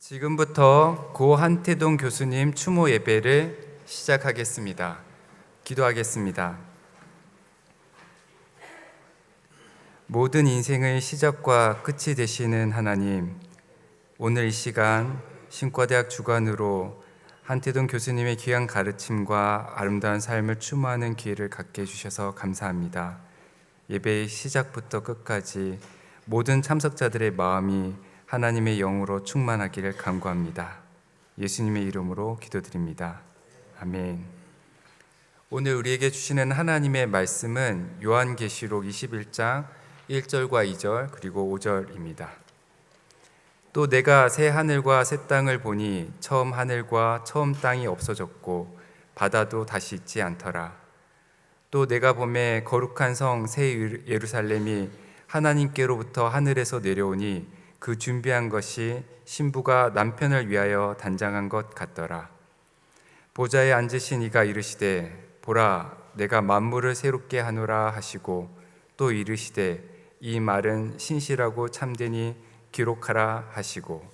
지금부터 고 한태동 교수님 추모 예배를 시작하겠습니다. 기도하겠습니다. 모든 인생의 시작과 끝이 되시는 하나님, 오늘 이 시간 신과대학 주관으로 한태동 교수님의 귀한 가르침과 아름다운 삶을 추모하는 기회를 갖게 해주셔서 감사합니다. 예배의 시작부터 끝까지 모든 참석자들의 마음이 하나님의 영으로 충만하기를 간구합니다. 예수님의 이름으로 기도드립니다. 아멘. 오늘 우리에게 주시는 하나님의 말씀은 요한계시록 21장 1절과 2절 그리고 5절입니다. 또 내가 새 하늘과 새 땅을 보니 처음 하늘과 처음 땅이 없어졌고 바다도 다시 있지 않더라. 또 내가 보매 거룩한 성 새 예루살렘이 하나님께로부터 하늘에서 내려오니 그 준비한 것이 신부가 남편을 위하여 단장한 것 같더라. 보좌에 앉으신 이가 이르시되 보라 내가 만물을 새롭게 하노라 하시고 또 이르시되 이 말은 신실하고 참되니 기록하라 하시고.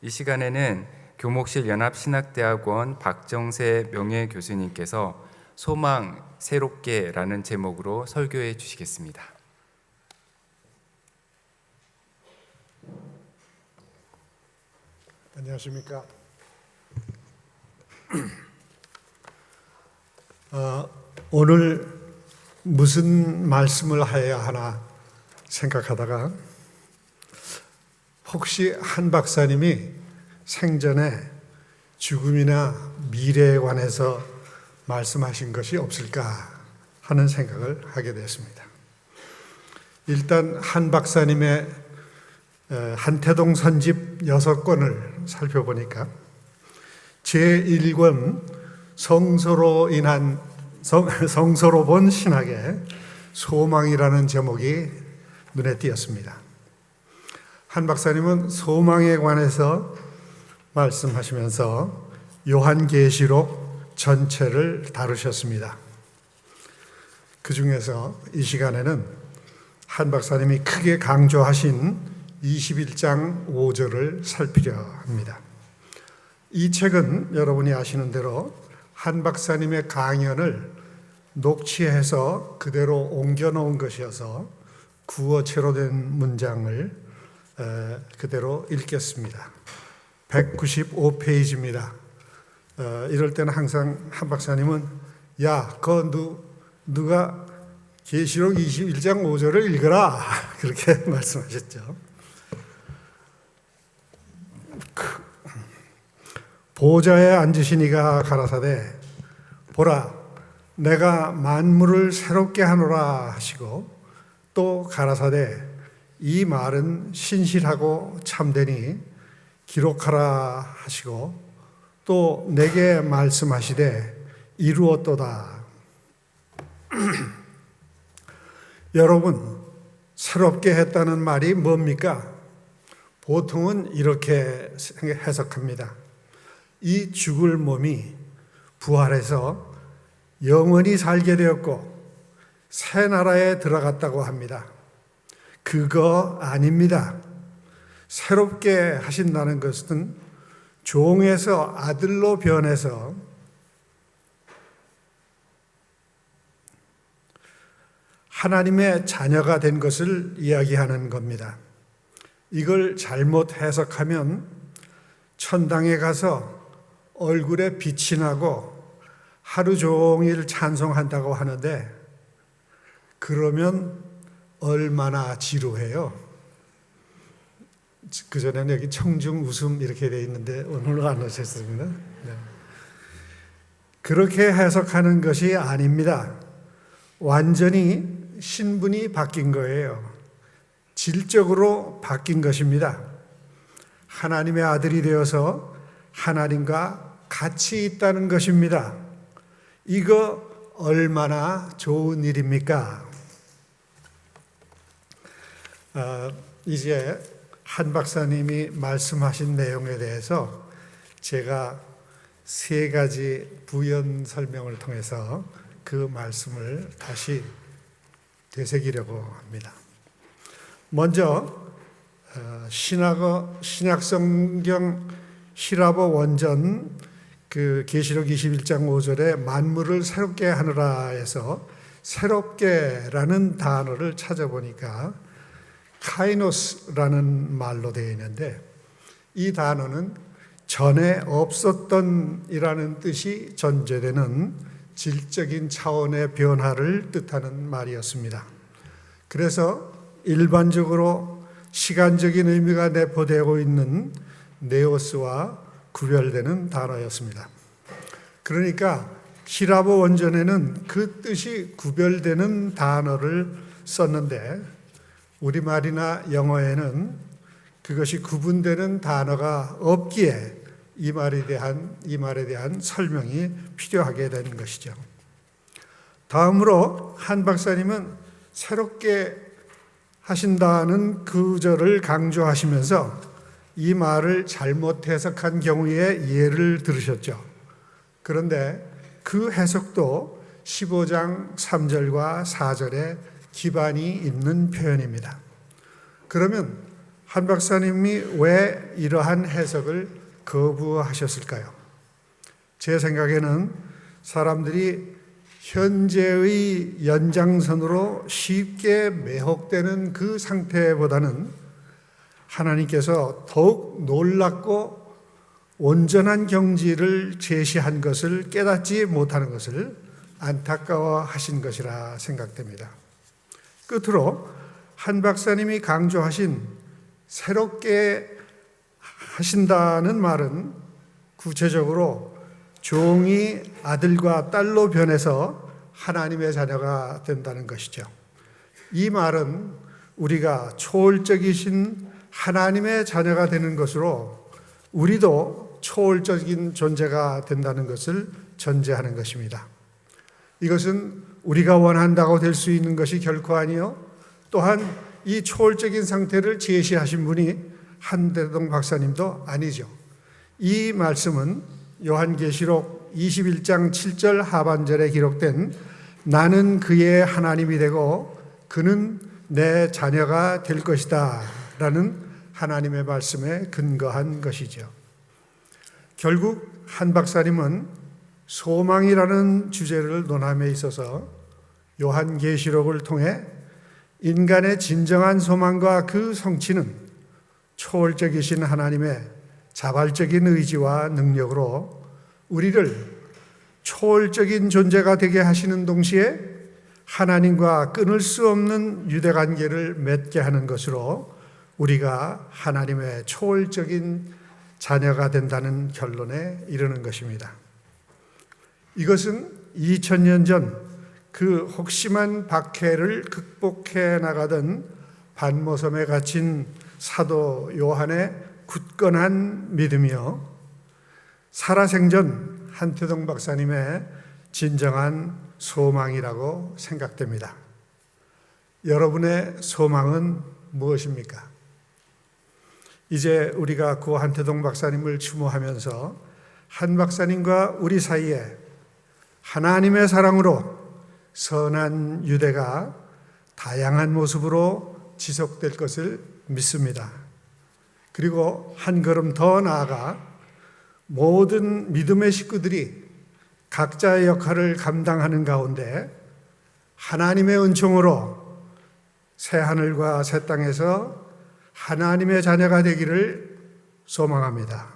이 시간에는 교목실 연합신학대학원 박정세 명예교수님께서 소망 새롭게라는 제목으로 설교해 주시겠습니다. 안녕하십니까. 오늘 무슨 말씀을 해야 하나 생각하다가 혹시 한 박사님이 생전에 죽음이나 미래에 관해서 말씀하신 것이 없을까 하는 생각을 하게 됐습니다. 일단 한 박사님의 한태동 선집 6권을 살펴보니까 제1권 성서로 본 신학의 소망이라는 제목이 눈에 띄었습니다. 한 박사님은 소망에 관해서 말씀하시면서 요한계시록 전체를 다루셨습니다. 그 중에서 이 시간에는 한 박사님이 크게 강조하신 21장 5절을 살피려 합니다. 이 책은 여러분이 아시는 대로 한 박사님의 강연을 녹취해서 그대로 옮겨놓은 것이어서 구어체로 된 문장을 그대로 읽겠습니다. 195페이지입니다. 이럴 때는 항상 한 박사님은 야, 누가 계시록 21장 5절을 읽어라 그렇게 말씀하셨죠. 보좌에 앉으신 이가 가라사대 보라 내가 만물을 새롭게 하노라 하시고 또 가라사대 이 말은 신실하고 참되니 기록하라 하시고 또 내게 말씀하시되 이루었도다. 여러분, 새롭게 했다는 말이 뭡니까? 보통은 이렇게 해석합니다. 이 죽을 몸이 부활해서 영원히 살게 되었고 새 나라에 들어갔다고 합니다. 그거 아닙니다. 새롭게 하신다는 것은 종에서 아들로 변해서 하나님의 자녀가 된 것을 이야기하는 겁니다. 이걸 잘못 해석하면 천당에 가서 얼굴에 빛이 나고 하루 종일 찬송한다고 하는데 그러면 얼마나 지루해요. 그전에는 여기 청중 웃음 이렇게 돼 있는데 오늘은 안 오셨습니다. 네. 그렇게 해석하는 것이 아닙니다. 완전히 신분이 바뀐 거예요. 질적으로 바뀐 것입니다. 하나님의 아들이 되어서 하나님과 같이 있다는 것입니다. 이거 얼마나 좋은 일입니까? 이제 한 박사님이 말씀하신 내용에 대해서 제가 3가지 부연 설명을 통해서 그 말씀을 다시 되새기려고 합니다. 먼저 신약성경 히라보 원전 그 계시록 21장 5절에 만물을 새롭게 하느라에서 새롭게라는 단어를 찾아보니까 카이노스라는 말로 되어 있는데, 이 단어는 전에 없었던 이라는 뜻이 전제되는 질적인 차원의 변화를 뜻하는 말이었습니다. 그래서 일반적으로 시간적인 의미가 내포되고 있는 네오스와 구별되는 단어였습니다. 그러니까 히라보 원전에는 그 뜻이 구별되는 단어를 썼는데, 우리말이나 영어에는 그것이 구분되는 단어가 없기에 이 말에 대한 설명이 필요하게 되는 것이죠. 다음으로 한 박사님은 새롭게 하신다는 구절을 강조하시면서 이 말을 잘못 해석한 경우의 예를 들으셨죠. 그런데 그 해석도 15장 3절과 4절에 기반이 있는 표현입니다. 그러면 한 박사님이 왜 이러한 해석을 거부하셨을까요? 제 생각에는 사람들이 현재의 연장선으로 쉽게 매혹되는 그 상태보다는 하나님께서 더욱 놀랍고 온전한 경지를 제시한 것을 깨닫지 못하는 것을 안타까워하신 것이라 생각됩니다. 끝으로 한 박사님이 강조하신 새롭게 하신다는 말은 구체적으로 종이 아들과 딸로 변해서 하나님의 자녀가 된다는 것이죠. 이 말은 우리가 초월적이신 하나님의 자녀가 되는 것으로 우리도 초월적인 존재가 된다는 것을 전제하는 것입니다. 이것은 우리가 원한다고 될 수 있는 것이 결코 아니요, 또한 이 초월적인 상태를 제시하신 분이 한태동 박사님도 아니죠. 이 말씀은 요한계시록 21장 7절 하반절에 기록된 나는 그의 하나님이 되고 그는 내 자녀가 될 것이다 라는 하나님의 말씀에 근거한 것이죠. 결국 한 박사님은 소망이라는 주제를 논함에 있어서 요한계시록을 통해 인간의 진정한 소망과 그 성취는 초월적이신 하나님의 자발적인 의지와 능력으로 우리를 초월적인 존재가 되게 하시는 동시에 하나님과 끊을 수 없는 유대관계를 맺게 하는 것으로 우리가 하나님의 초월적인 자녀가 된다는 결론에 이르는 것입니다. 이것은 2000년 전 그 혹심한 박해를 극복해 나가던 반모섬에 갇힌 사도 요한의 굳건한 믿음이요, 살아생전 한태동 박사님의 진정한 소망이라고 생각됩니다. 여러분의 소망은 무엇입니까? 이제 우리가 고 한태동 박사님을 추모하면서 한 박사님과 우리 사이에 하나님의 사랑으로 선한 유대가 다양한 모습으로 지속될 것을 믿습니다. 그리고 한 걸음 더 나아가 모든 믿음의 식구들이 각자의 역할을 감당하는 가운데 하나님의 은총으로 새 하늘과 새 땅에서 하나님의 자녀가 되기를 소망합니다.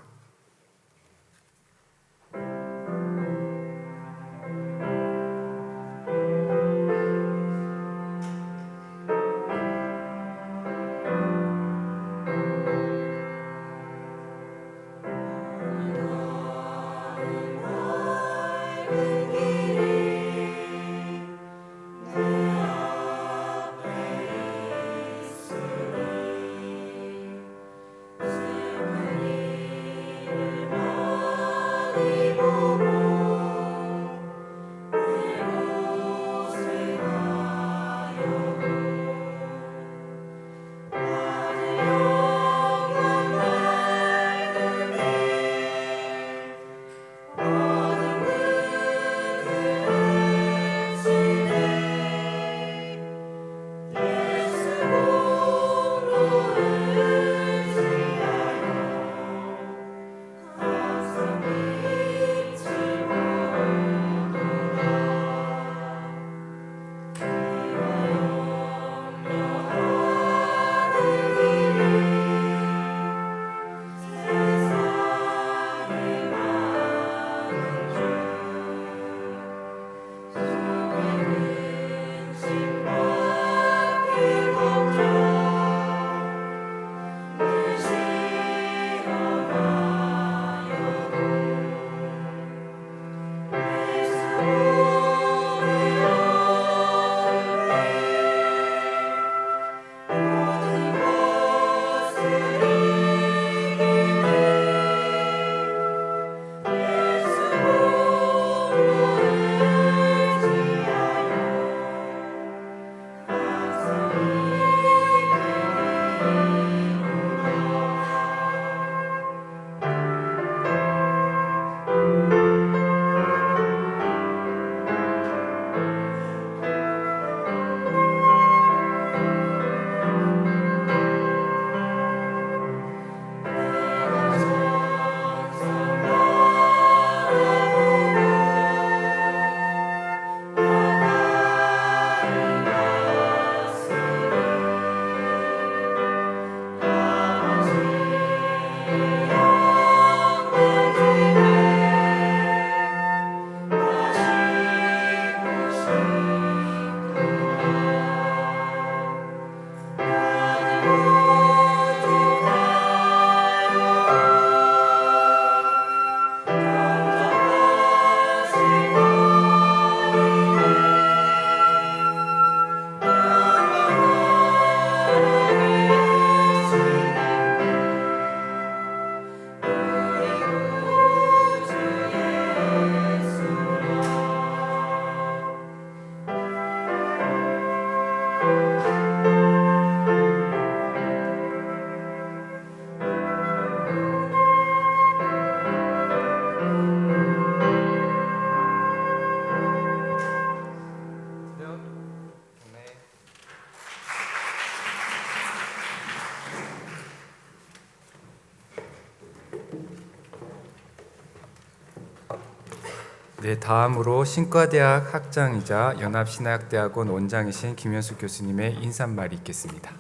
네, 다음으로 신과대학 학장이자 연합신학대학원 원장이신 김현수 교수님의 인사말이 있겠습니다.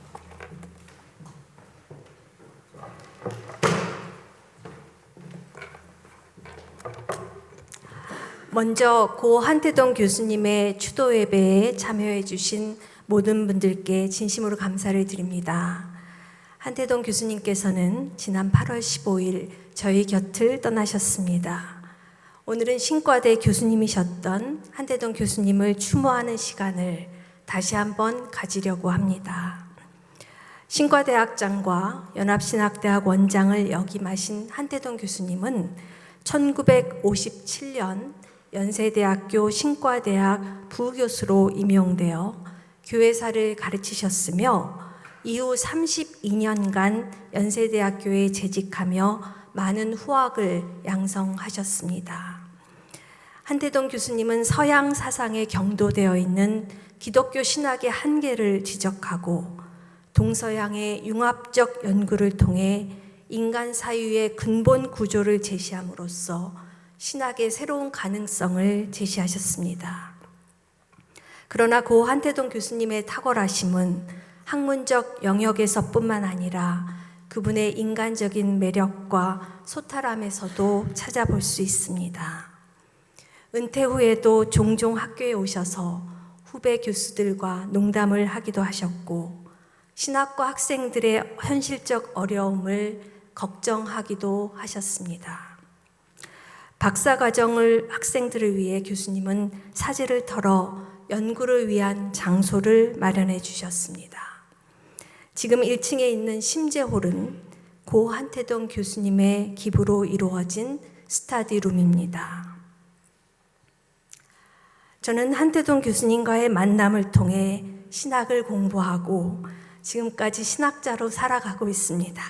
먼저 고 한태동 교수님의 추도 예배에 참여해 주신 모든 분들께 진심으로 감사를 드립니다. 한태동 교수님께서는 지난 8월 15일 저희 곁을 떠나셨습니다. 오늘은 신과대 교수님이셨던 한태동 교수님을 추모하는 시간을 다시 한번 가지려고 합니다. 신과대학장과 연합신학대학 원장을 역임하신 한태동 교수님은 1957년 연세대학교 신과대학 부교수로 임용되어 교회사를 가르치셨으며 이후 32년간 연세대학교에 재직하며 많은 후학을 양성하셨습니다. 한태동 교수님은 서양 사상에 경도되어 있는 기독교 신학의 한계를 지적하고 동서양의 융합적 연구를 통해 인간 사유의 근본 구조를 제시함으로써 신학의 새로운 가능성을 제시하셨습니다. 그러나 고 한태동 교수님의 탁월하심은 학문적 영역에서뿐만 아니라 그분의 인간적인 매력과 소탈함에서도 찾아볼 수 있습니다. 은퇴 후에도 종종 학교에 오셔서 후배 교수들과 농담을 하기도 하셨고 신학과 학생들의 현실적 어려움을 걱정하기도 하셨습니다. 박사과정을 학생들을 위해 교수님은 사제를 털어 연구를 위한 장소를 마련해 주셨습니다. 지금 1층에 있는 심재홀은 고 한태동 교수님의 기부로 이루어진 스터디룸입니다. 저는 한태동 교수님과의 만남을 통해 신학을 공부하고 지금까지 신학자로 살아가고 있습니다.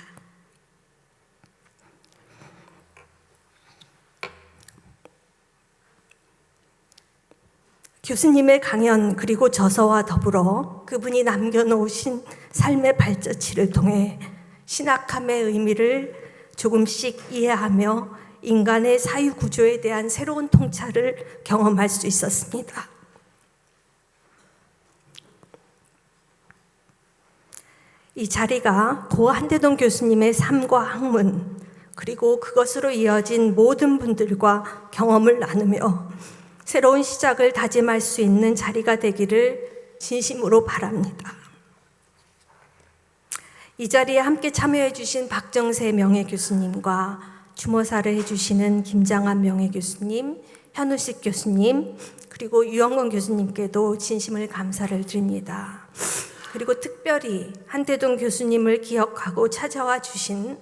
교수님의 강연 그리고 저서와 더불어 그분이 남겨놓으신 삶의 발자취를 통해 신학함의 의미를 조금씩 이해하며 인간의 사유 구조에 대한 새로운 통찰을 경험할 수 있었습니다. 이 자리가 고 한태동 교수님의 삶과 학문 그리고 그것으로 이어진 모든 분들과 경험을 나누며 새로운 시작을 다짐할 수 있는 자리가 되기를 진심으로 바랍니다. 이 자리에 함께 참여해 주신 박정세 명예교수님과 주모사를 해주시는 김장한 명예교수님, 현우식 교수님, 그리고 유영건 교수님께도 진심을 감사를 드립니다. 그리고 특별히 한태동 교수님을 기억하고 찾아와 주신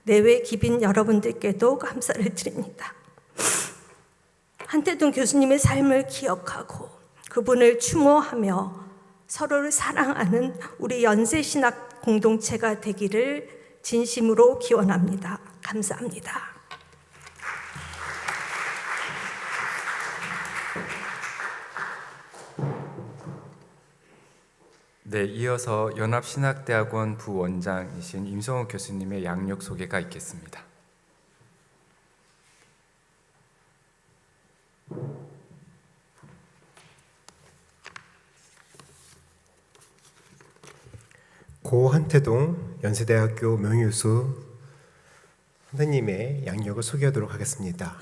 내외 기빈 여러분들께도 감사를 드립니다. 한태동 교수님의 삶을 기억하고 그분을 추모하며 서로를 사랑하는 우리 연세신학 공동체가 되기를 진심으로 기원합니다. 감사합니다. 네, 이어서 연합신학대학원 부원장이신 임성욱 교수님의 양력 소개가 있겠습니다. 고 한태동 연세대학교 명예교수 선생님의 양력을 소개하도록 하겠습니다.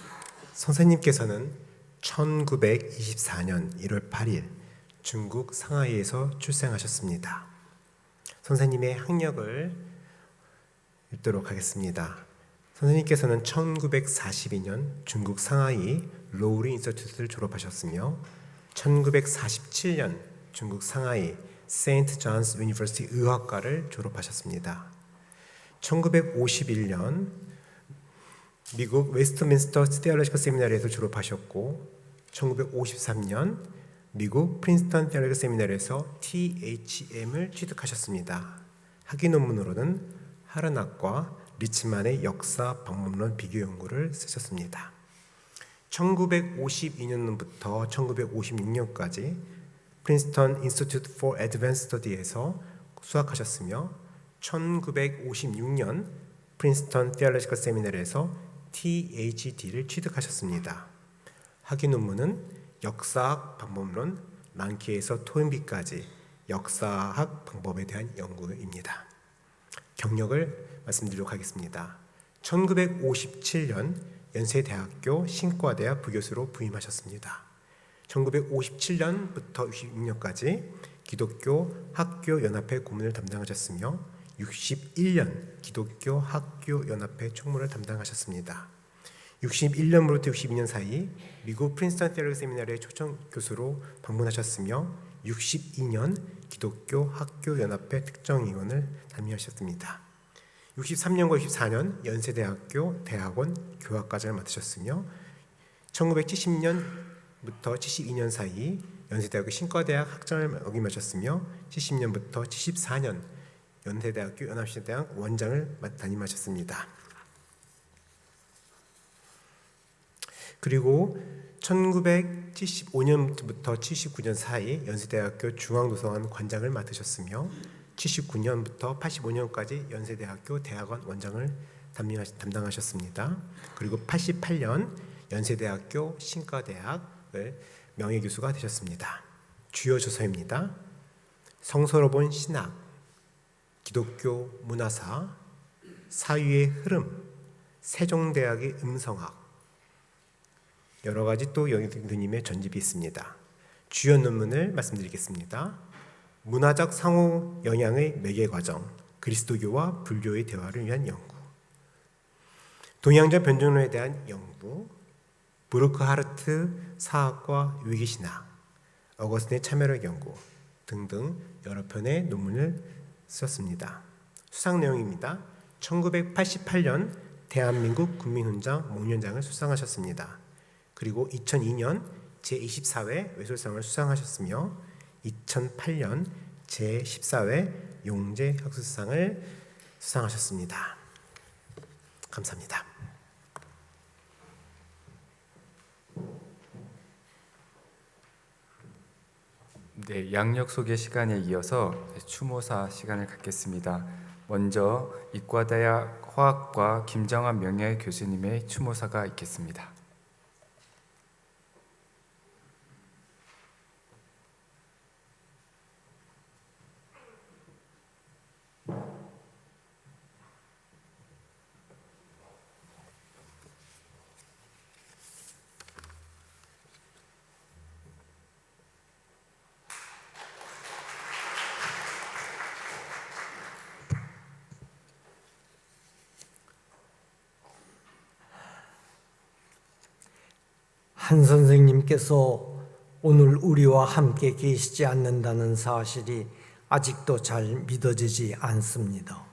선생님께서는 1924년 1월 8일 중국 상하이에서 출생하셨습니다. 선생님의 학력을 읽도록 하겠습니다. 선생님께서는 1942년 중국 상하이 로우리 인스티튜트를 졸업하셨으며 1947년 중국 상하이 세인트 존스 유니버시티 의학과를 졸업하셨습니다. 1951년 미국 웨스트민스터 테올로지컬 세미나리에서 졸업하셨고 1953년 미국 프린스턴 테올로지컬 세미나리에서 THM을 취득하셨습니다. 학위 논문으로는 하르낙과 리츠만의 역사 방법론 비교 연구를 쓰셨습니다. 1952년부터 1956년까지 프린스턴 인스티튜트 for Advanced Study에서 수학하셨으며 1956년 프린스턴 Theological Seminary에서 THD를 취득하셨습니다. 학위 논문은 역사학 방법론, 랑키에서 토인비까지 역사학 방법에 대한 연구입니다. 경력을 말씀드리도록 하겠습니다. 1957년 연세대학교 신과대학 부교수로 부임하셨습니다. 1957년부터 66년까지 기독교 학교연합회 고문을 담당하셨으며 61년 기독교 학교연합회 총무를 담당하셨습니다. 61년부터 62년 사이 미국 프린스턴 테ology 세미나리의 초청 교수로 방문하셨으며 62년 기독교 학교연합회 특정위원을 담임하셨습니다. 63년과 64년 연세대학교 대학원 교학과장을 맡으셨으며 1970년부터 72년 사이 연세대학교 신과대학 학장을 역임하셨으며 70년부터 74년 연세대학교 연합신대학 원장을 담임하셨습니다. 그리고 1975년부터 79년 사이 연세대학교 중앙도서관 관장을 맡으셨으며 79년부터 85년까지 연세대학교 대학원 원장을 담당하셨습니다. 그리고 88년 연세대학교 신과대학을 명예교수가 되셨습니다. 주요 저서입니다. 성서로 본 신학, 기독교 문화사, 사유의 흐름, 세종대학의 음성학, 여러 가지 또 여기님의 전집이 있습니다. 주요 논문을 말씀드리겠습니다. 문화적 상호 영향의 매개 과정, 그리스도교와 불교의 대화를 위한 연구, 동양적 변종론에 대한 연구, 브루크하르트 사학과 위기신학, 어거스틴의 참여력 연구 등등 여러 편의 논문을 썼습니다. 수상 내용입니다. 1988년 대한민국 국민훈장 목련장을 수상하셨습니다. 그리고 2002년 제24회 외술상을 수상하셨으며 2008년 제14회 용재학술상을 수상하셨습니다. 감사합니다. 네, 양력 소개 시간에 이어서 추모사 시간을 갖겠습니다. 먼저 이과대학 화학과 김정환 명예교수님의 추모사가 있겠습니다. 한 선생님께서 오늘 우리와 함께 계시지 않는다는 사실이 아직도 잘 믿어지지 않습니다.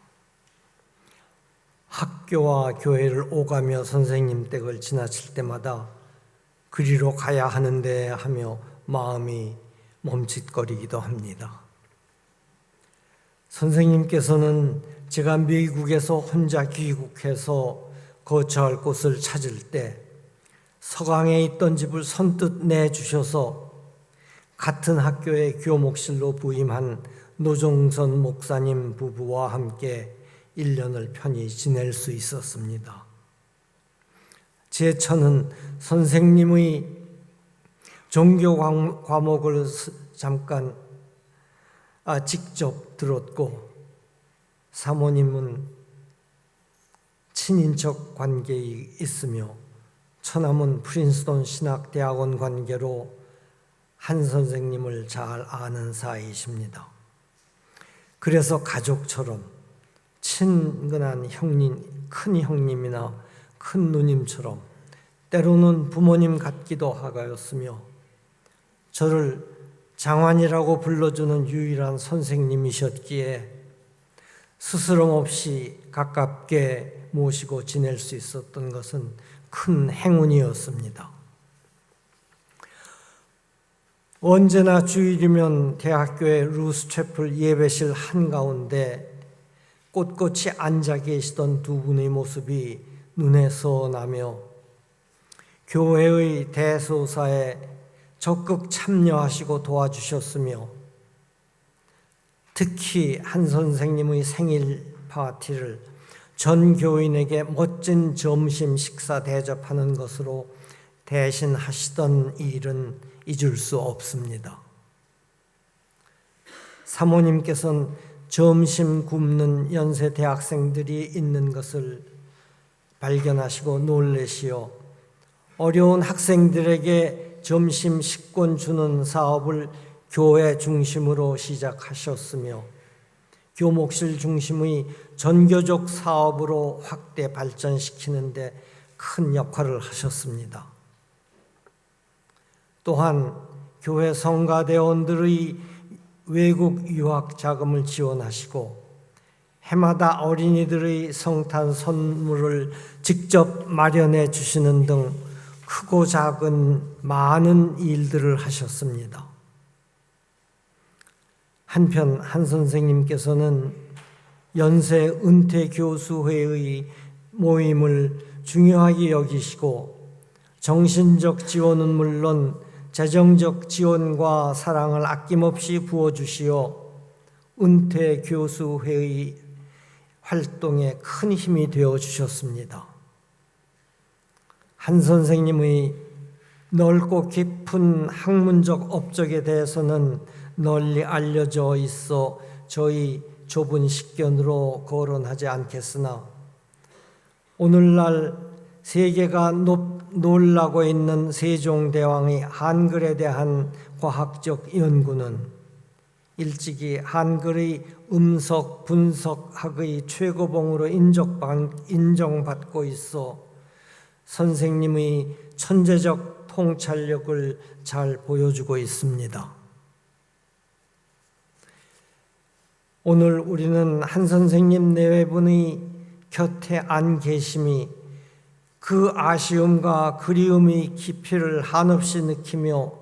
학교와 교회를 오가며 선생님 댁을 지나칠 때마다 그리로 가야 하는데 하며 마음이 멈칫거리기도 합니다. 선생님께서는 제가 미국에서 혼자 귀국해서 거처할 곳을 찾을 때 서강에 있던 집을 선뜻 내주셔서 같은 학교의 교목실로 부임한 노종선 목사님 부부와 함께 1년을 편히 지낼 수 있었습니다. 제 처는 선생님의 종교 과목을 잠깐 직접 들었고, 사모님은 친인척 관계에 있으며 처남은 프린스턴 신학대학원 관계로 한 선생님을 잘 아는 사이이십니다. 그래서 가족처럼 친근한 형님, 큰 형님이나 큰 누님처럼 때로는 부모님 같기도 하였으며 저를 장환이라고 불러주는 유일한 선생님이셨기에 스스럼 없이 가깝게 모시고 지낼 수 있었던 것은 큰 행운이었습니다. 언제나 주일이면 대학교의 루스채플 예배실 한가운데 꼿꼿이 앉아 계시던 두 분의 모습이 눈에 선하며 교회의 대소사에 적극 참여하시고 도와주셨으며 특히 한 선생님의 생일 파티를 전 교인에게 멋진 점심 식사 대접하는 것으로 대신 하시던 일은 잊을 수 없습니다. 사모님께서는 점심 굶는 연세 대학생들이 있는 것을 발견하시고 놀라시어 어려운 학생들에게 점심 식권 주는 사업을 교회 중심으로 시작하셨으며 교목실 중심의 전교적 사업으로 확대 발전시키는 데 큰 역할을 하셨습니다. 또한 교회 성가대원들의 외국 유학 자금을 지원하시고 해마다 어린이들의 성탄 선물을 직접 마련해 주시는 등 크고 작은 많은 일들을 하셨습니다. 한편 한 선생님께서는 연세 은퇴 교수회의 모임을 중요하게 여기시고 정신적 지원은 물론 재정적 지원과 사랑을 아낌없이 부어주시어 은퇴 교수회의 활동에 큰 힘이 되어 주셨습니다. 한 선생님의 넓고 깊은 학문적 업적에 대해서는 널리 알려져 있어 저희 좁은 식견으로 거론하지 않겠으나 오늘날 세계가 놀라고 있는 세종대왕의 한글에 대한 과학적 연구는 일찍이 한글의 음석 분석학의 최고봉으로 인정받고 있어 선생님의 천재적 통찰력을 잘 보여주고 있습니다. 오늘 우리는 한 선생님 내외분의 곁에 안 계심이 그 아쉬움과 그리움의 깊이를 한없이 느끼며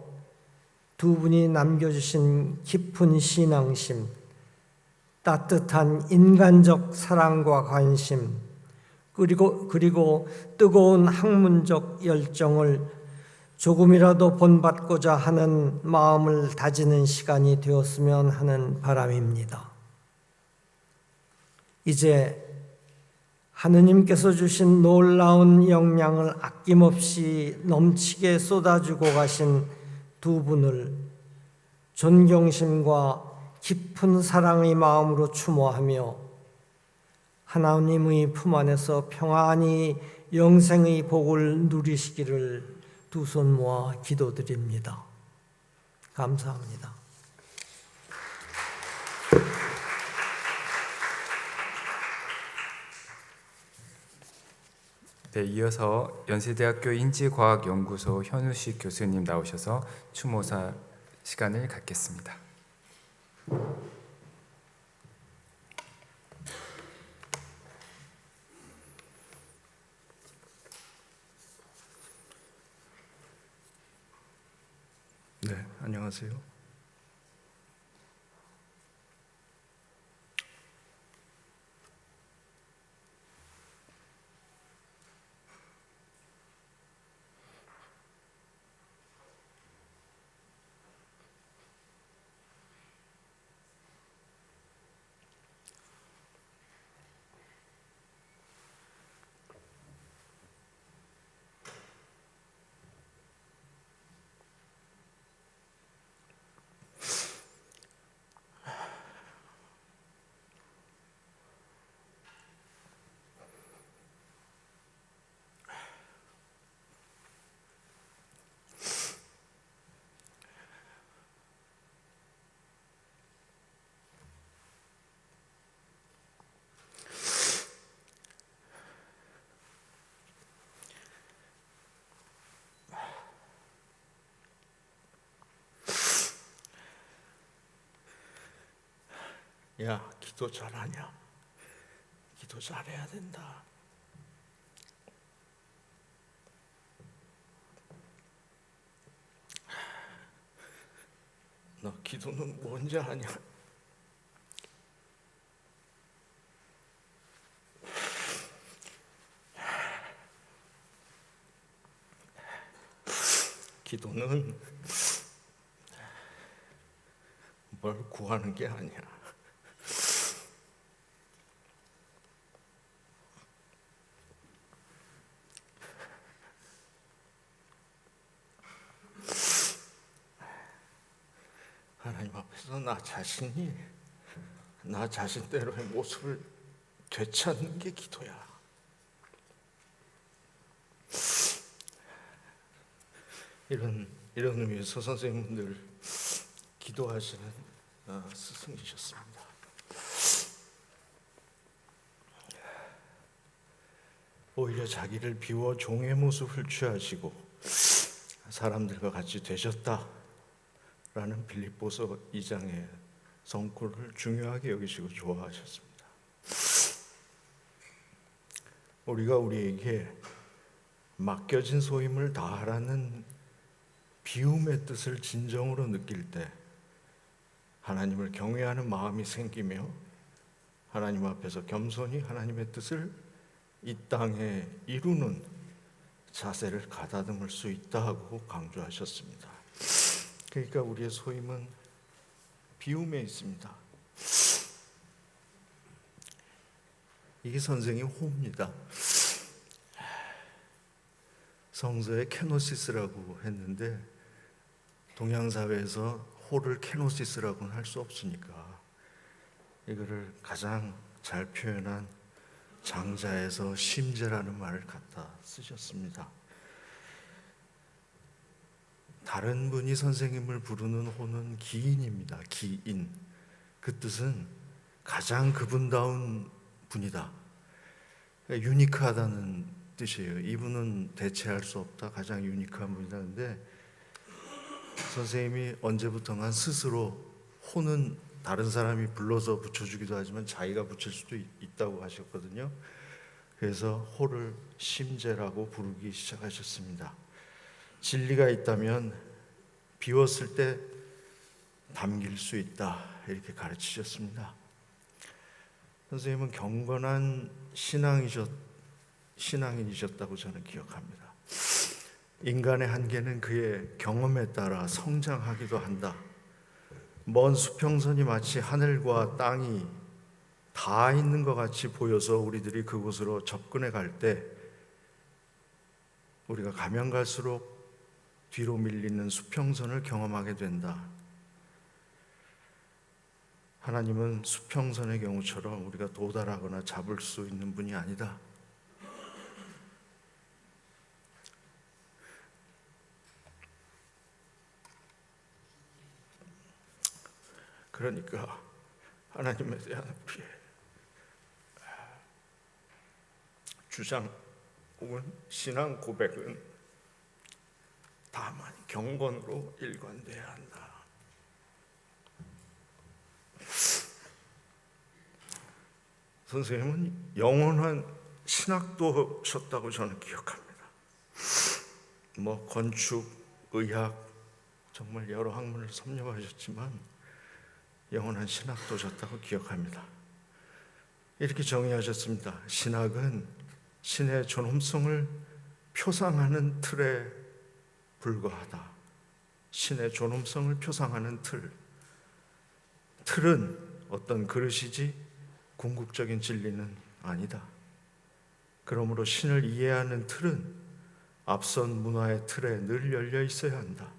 두 분이 남겨주신 깊은 신앙심, 따뜻한 인간적 사랑과 관심, 그리고 뜨거운 학문적 열정을 조금이라도 본받고자 하는 마음을 다지는 시간이 되었으면 하는 바람입니다. 이제 하느님께서 주신 놀라운 영향을 아낌없이 넘치게 쏟아주고 가신 두 분을 존경심과 깊은 사랑의 마음으로 추모하며 하나님의 품 안에서 평안히 영생의 복을 누리시기를 두 손 모아 기도드립니다. 감사합니다. 네, 이어서 연세대학교 인지과학연구소 현우식 교수님 나오셔서 추모사 시간을 갖겠습니다. 네, 안녕하세요. 야, 기도 잘하냐? 기도 잘해야 된다. 너 기도는 뭔지 아냐? 기도는 뭘 구하는 게 아니야. 하나님 앞에서 나 자신대로의 모습을 되찾는 게 기도야. 이런 의미에서 선생님들 기도하시는 스승이셨습니다. 오히려 자기를 비워 종의 모습을 취하시고 사람들과 같이 되셨다라는 빌립보서 2장의 성구를 중요하게 여기시고 좋아하셨습니다. 우리가 우리에게 맡겨진 소임을 다하라는 비움의 뜻을 진정으로 느낄 때 하나님을 경외하는 마음이 생기며 하나님 앞에서 겸손히 하나님의 뜻을 이 땅에 이루는 자세를 가다듬을 수 있다고 강조하셨습니다. 그러니까 우리의 소임은 비움에 있습니다. 이게 선생의 호입니다. 성서에 케노시스라고 했는데 동양사회에서 호를 케노시스라고는 할 수 없으니까 이거를 가장 잘 표현한 장자에서 심재라는 말을 갖다 쓰셨습니다. 다른 분이 선생님을 부르는 호는 기인입니다. 기인. 그 뜻은 가장 그분다운 분이다. 유니크하다는 뜻이에요. 이분은 대체할 수 없다. 가장 유니크한 분이다. 근데 선생님이 언제부턴가 스스로 호는 다른 사람이 불러서 붙여주기도 하지만 자기가 붙일 수도 있다고 하셨거든요. 그래서 호를 심재라고 부르기 시작하셨습니다. 진리가 있다면 비웠을 때 담길 수 있다 이렇게 가르치셨습니다. 선생님은 경건한 신앙인이셨다고 저는 기억합니다. 인간의 한계는 그의 경험에 따라 성장하기도 한다. 먼 수평선이 마치 하늘과 땅이 다 있는 것 같이 보여서 우리들이 그곳으로 접근해 갈 때 우리가 가면 갈수록 뒤로 밀리는 수평선을 경험하게 된다. 하나님은 수평선의 경우처럼 우리가 도달하거나 잡을 수 있는 분이 아니다. 그러니까 하나님에 대한 우리의 주장 혹은 신앙 고백은 다만 경건으로 일관돼야 한다. 선생님은 영원한 신학도셨다고 저는 기억합니다. 건축, 의학 정말 여러 학문을 섭렵하셨지만 영원한 신학도셨다고 기억합니다. 이렇게 정의하셨습니다. 신학은 신의 존엄성을 표상하는 틀에 불과하다. 신의 존엄성을 표상하는 틀은 어떤 그릇이지 궁극적인 진리는 아니다. 그러므로 신을 이해하는 틀은 앞선 문화의 틀에 늘 열려 있어야 한다.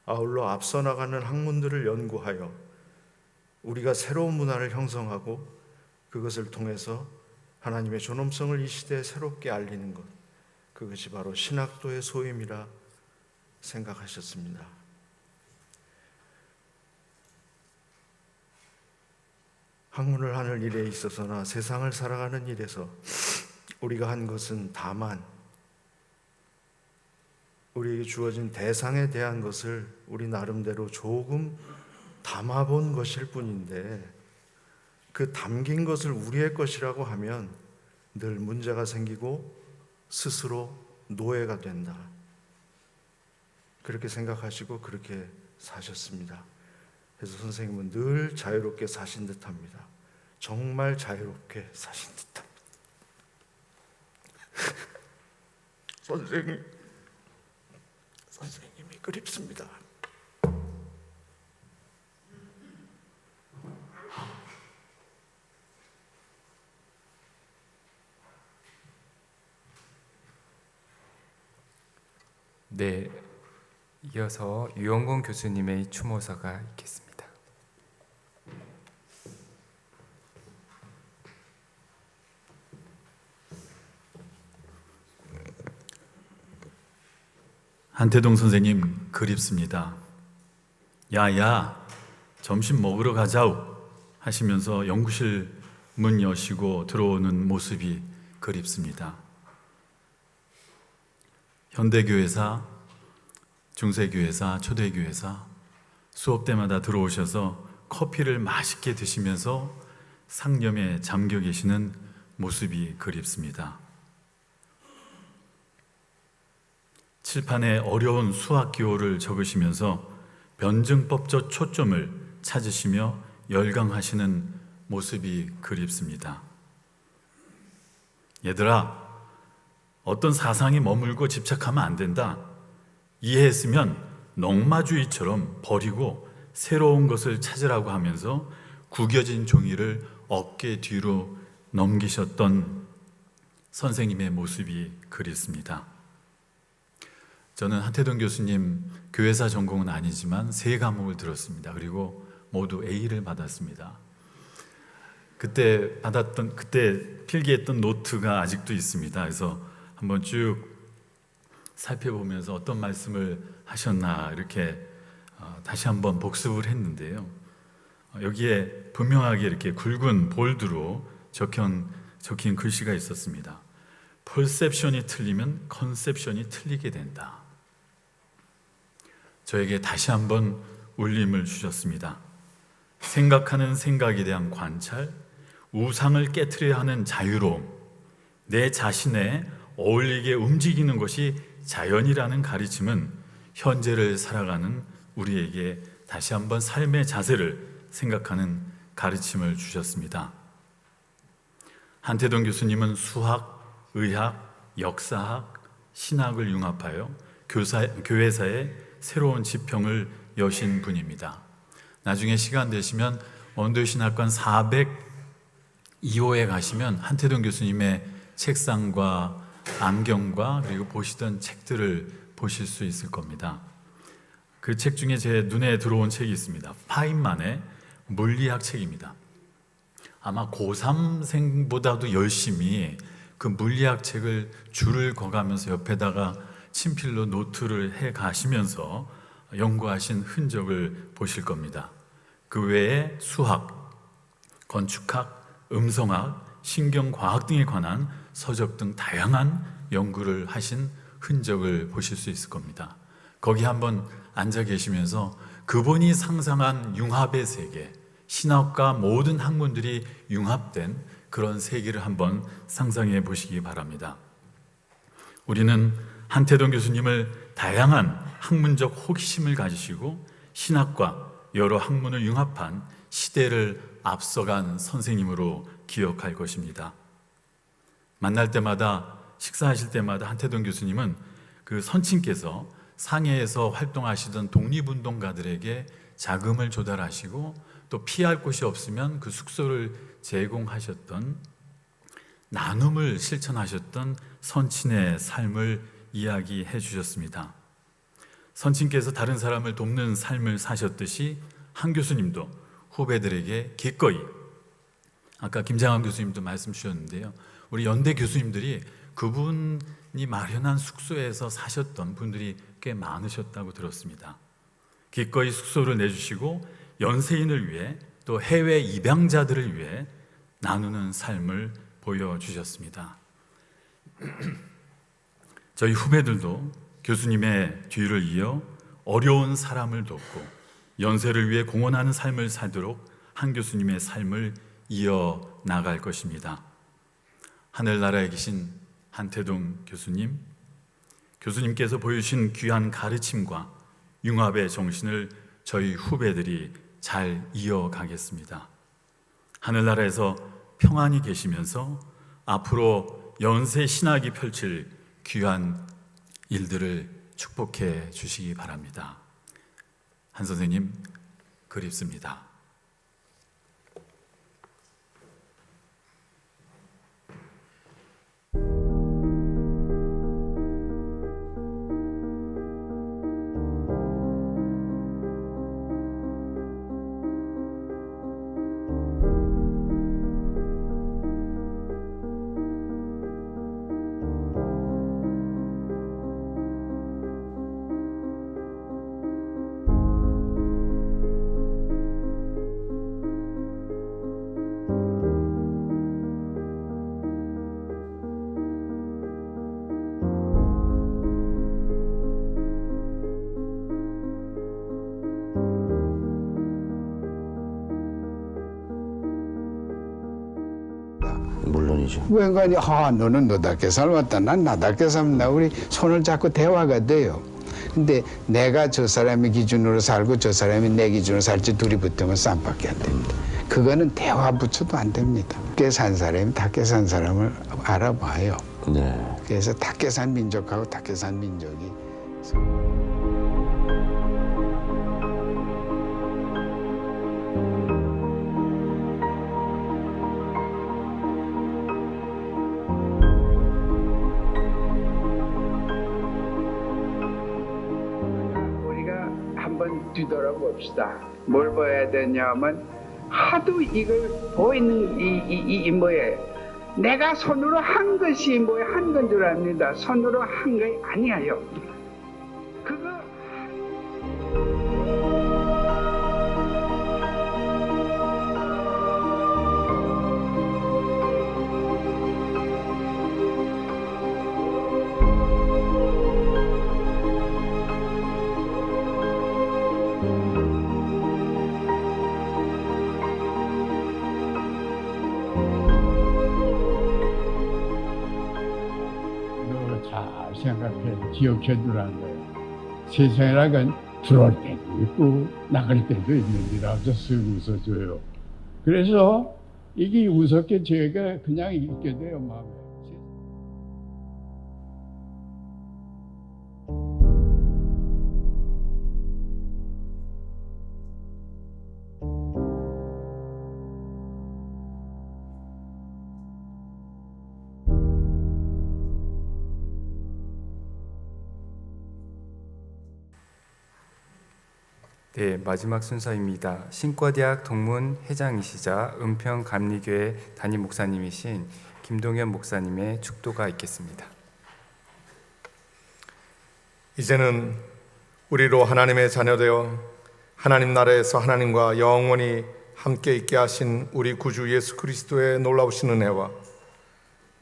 아울러 앞서 나가는 학문들을 연구하여 우리가 새로운 문화를 형성하고 그것을 통해서 하나님의 존엄성을 이 시대에 새롭게 알리는 것, 그것이 바로 신학도의 소임이라 생각하셨습니다. 학문을 하는 일에 있어서나 세상을 살아가는 일에서 우리가 한 것은 다만 우리에게 주어진 대상에 대한 것을 우리 나름대로 조금 담아본 것일 뿐인데 그 담긴 것을 우리의 것이라고 하면 늘 문제가 생기고 스스로 노예가 된다. 그렇게 생각하시고 그렇게 사셨습니다. 그래서 선생님은 늘 자유롭게 사신 듯합니다. 정말 자유롭게 사신 듯합니다. 선생님이 그립습니다. 네, 이어서 유영곤 교수님의 추모사가 있겠습니다. 한태동 선생님 그립습니다. 야야 점심 먹으러 가자우 하시면서 연구실 문 여시고 들어오는 모습이 그립습니다. 현대교회사, 중세교회사, 초대교회사 수업 때마다 들어오셔서 커피를 맛있게 드시면서 상념에 잠겨 계시는 모습이 그립습니다. 칠판에 어려운 수학 기호를 적으시면서 변증법적 초점을 찾으시며 열강하시는 모습이 그립습니다. 얘들아, 어떤 사상에 머물고 집착하면 안 된다. 이해했으면 넉마주의처럼 버리고 새로운 것을 찾으라고 하면서 구겨진 종이를 어깨 뒤로 넘기셨던 선생님의 모습이 그립습니다. 저는 한태동 교수님 교회사 전공은 아니지만 3과목을 들었습니다. 그리고 모두 A를 받았습니다. 그때 필기했던 노트가 아직도 있습니다. 그래서 한번 쭉 살펴보면서 어떤 말씀을 하셨나 이렇게 다시 한번 복습을 했는데요. 여기에 분명하게 이렇게 굵은 볼드로 적힌 글씨가 있었습니다. 퍼셉션이 틀리면 컨셉션이 틀리게 된다. 저에게 다시 한번 울림을 주셨습니다. 생각하는 생각에 대한 관찰, 우상을 깨트려야 하는 자유로움, 내 자신에 어울리게 움직이는 것이 자연이라는 가르침은 현재를 살아가는 우리에게 다시 한번 삶의 자세를 생각하는 가르침을 주셨습니다. 한태동 교수님은 수학, 의학, 역사학, 신학을 융합하여 교회사의 새로운 지평을 여신 분입니다. 나중에 시간 되시면 원도신학관 402호에 가시면 한태동 교수님의 책상과 안경과 그리고 보시던 책들을 보실 수 있을 겁니다. 그 책 중에 제 눈에 들어온 책이 있습니다. 파인만의 물리학 책입니다. 아마 고3생보다도 열심히 그 물리학 책을 줄을 거가면서 옆에다가 친필로 노트를 해 가시면서 연구하신 흔적을 보실 겁니다. 그 외에 수학, 건축학, 음성학, 신경과학 등에 관한 서적 등 다양한 연구를 하신 흔적을 보실 수 있을 겁니다. 거기 한번 앉아 계시면서 그분이 상상한 융합의 세계, 신학과 모든 학문들이 융합된 그런 세계를 한번 상상해 보시기 바랍니다. 우리는 한태동 교수님을 다양한 학문적 호기심을 가지시고 신학과 여러 학문을 융합한 시대를 앞서간 선생님으로 기억할 것입니다. 만날 때마다, 식사하실 때마다 한태동 교수님은 그 선친께서 상해에서 활동하시던 독립운동가들에게 자금을 조달하시고 또 피할 곳이 없으면 그 숙소를 제공하셨던, 나눔을 실천하셨던 선친의 삶을 이야기해 주셨습니다. 선친께서 다른 사람을 돕는 삶을 사셨듯이 한 교수님도 후배들에게 기꺼이, 아까 김장환 교수님도 말씀 주셨는데요, 우리 연대 교수님들이 그분이 마련한 숙소에서 사셨던 분들이 꽤 많으셨다고 들었습니다. 기꺼이 숙소를 내주시고 연세인을 위해 또 해외 입양자들을 위해 나누는 삶을 보여주셨습니다. 저희 후배들도 교수님의 뒤를 이어 어려운 사람을 돕고 연세를 위해 공헌하는 삶을 살도록 한 교수님의 삶을 이어 나갈 것입니다. 하늘나라에 계신 한태동 교수님, 교수님께서 보여주신 귀한 가르침과 융합의 정신을 저희 후배들이 잘 이어가겠습니다. 하늘나라에서 평안히 계시면서 앞으로 연세 신학이 펼칠 귀한 일들을 축복해 주시기 바랍니다. 한 선생님 그립습니다. 말이죠. 웬간이 너는 너답게 살았다. 난 나답게 살았다. 우리 손을 잡고 대화가 돼요. 근데 내가 저 사람의 기준으로 살고 저 사람이 내 기준으로 살지 둘이 붙으면 쌈밖에 안 됩니다. 그거는 대화 붙여도 안 됩니다. 닭게 산 사람이 닭게 산 사람을 알아봐요. 네. 그래서 닭게 산 민족하고 닭게 산 민족이 한번 뒤돌아봅시다. 뭘 봐야 되냐면 하도 이걸 보이는 이 뭐예요? 내가 손으로 한 것이 뭐에 한 건 줄 압니다. 손으로 한 게 아니에요. 그거 잘 생각해 기억해 두라는 거예요. 세상이라는 건 들어올 때도 있고 나갈 때도 있는지라도 쓱 웃어줘요. 그래서 이게 웃었게 제가 그냥 있게 돼요, 마음에. 네, 마지막 순서입니다. 신과대학 동문 회장이시자 은평감리교회 담임 목사님이신 김동현 목사님의 축도가 있겠습니다. 이제는 우리로 하나님의 자녀되어 하나님 나라에서 하나님과 영원히 함께 있게 하신 우리 구주 예수 그리스도의 놀라우신 은혜와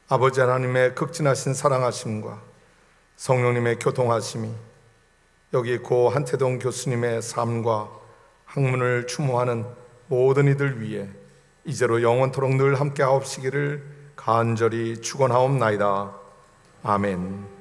아버지 하나님의 극진하신 사랑하심과 성령님의 교통하심이 여기 고 한태동 교수님의 삶과 학문을 추모하는 모든 이들 위해 이제로 영원토록 늘 함께 하옵시기를 간절히 축원하옵나이다. 아멘.